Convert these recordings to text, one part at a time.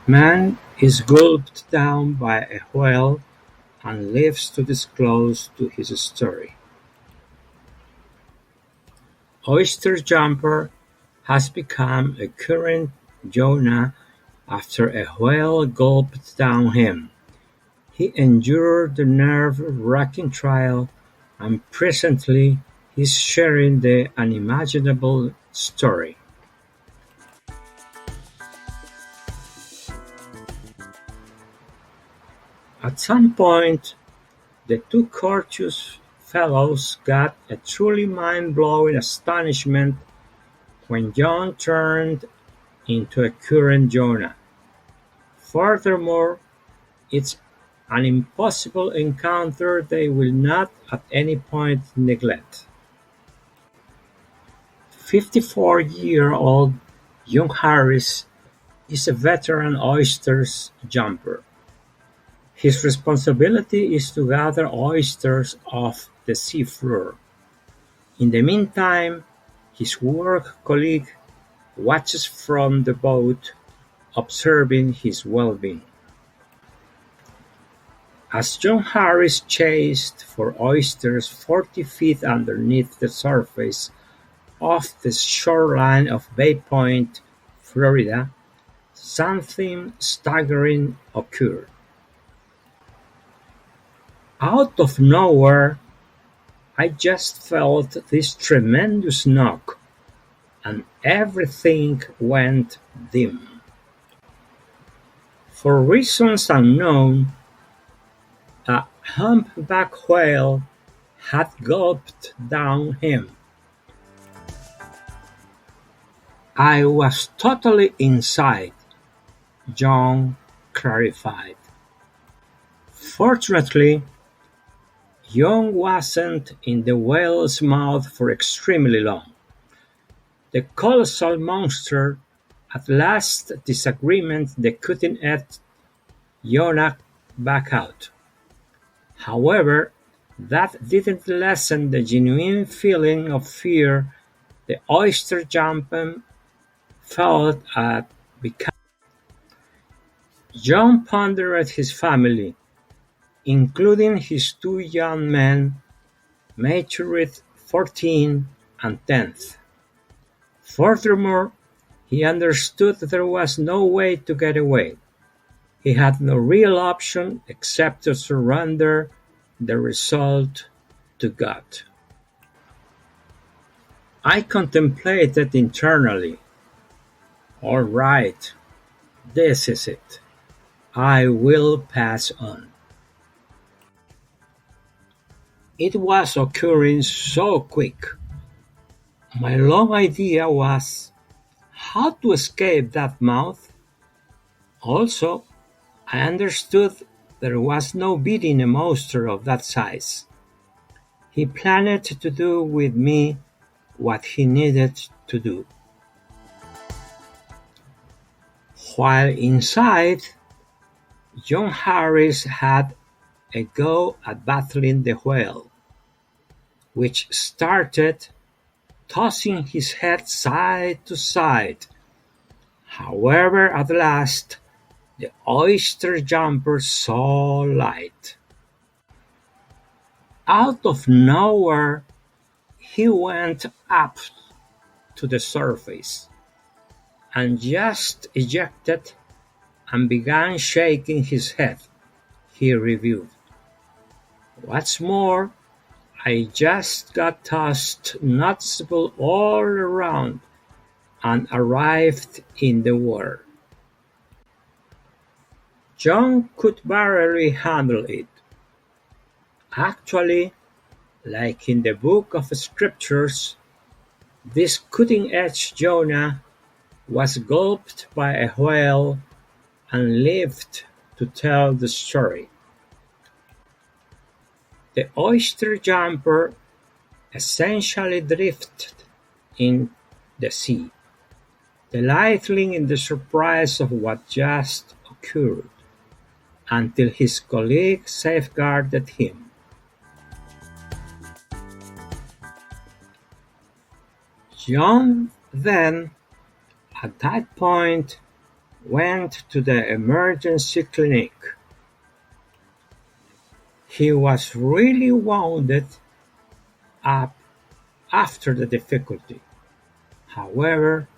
Man is gulped down by a whale and lives to disclose to his story. Oyster Jumper has become a current Jonah after a whale gulped down him. He endured the nerve-wracking trial, and presently he's sharing the unimaginable story. At some point, the two courteous fellows got a truly mind-blowing astonishment when John turned into a current Jonah. Furthermore, it's an impossible encounter they will not at any point neglect. 54-year-old young Harris is a veteran oysters jumper. His responsibility is to gather oysters off the seafloor. In the meantime, his work colleague watches from the boat, observing his well-being. As John Harris chased for oysters 40 feet underneath the surface off the shoreline of Bay Point, Florida, something staggering occurred. Out of nowhere, I just felt this tremendous knock, and everything went dim. For reasons unknown, a humpback whale had gulped down him. I was totally inside, John clarified. Fortunately, John wasn't in the whale's mouth for extremely long. The colossal monster at last disagreement the cutting-edge Jonah back out. However, that didn't lessen the genuine feeling of fear the oyster jumper felt at becoming. John pondered his family, including his two young men, matured 14 and 10th. Furthermore, he understood there was no way to get away. He had no real option except to surrender the result to God. I contemplated internally. All right, this is it. I will pass on. It was occurring so quick. My long idea was how to escape that mouth. Also, I understood there was no beating a monster of that size. He planned to do with me what he needed to do. While inside, John Harris had a go at battling the whale, which started tossing his head side to side. However, at last, the oyster jumper saw light. Out of nowhere, he went up to the surface and just ejected and began shaking his head, he reviewed. What's more, I just got tossed noticeable all around and arrived in the water. John could barely handle it. Actually, like in the book of scriptures, this cutting-edge Jonah was gulped by a whale and lived to tell the story. The oyster jumper essentially drifted in the sea, delighting in the surprise of what just occurred, until his colleague safeguarded him. John then, at that point, went to the emergency clinic. He was really wounded up after the difficulty, however,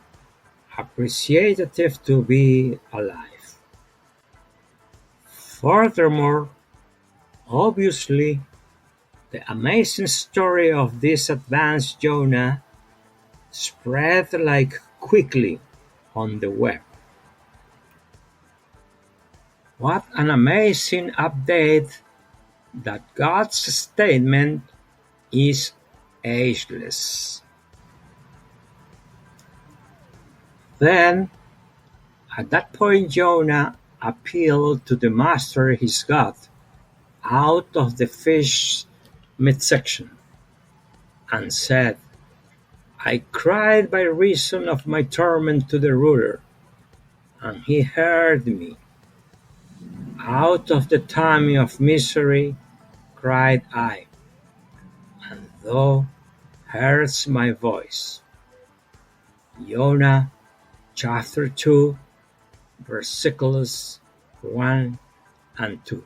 appreciative to be alive. Furthermore, obviously, the amazing story of this advanced Jonah spread like quickly on the web. What an amazing update that God's statement is ageless. Then, at that point Jonah appealed to the master his God out of the fish midsection, and said, I cried by reason of my torment to the ruler, and he heard me. Out of the tummy of misery cried I, and thou heardst my voice. Jonah chapter 2, verses 1 and 2.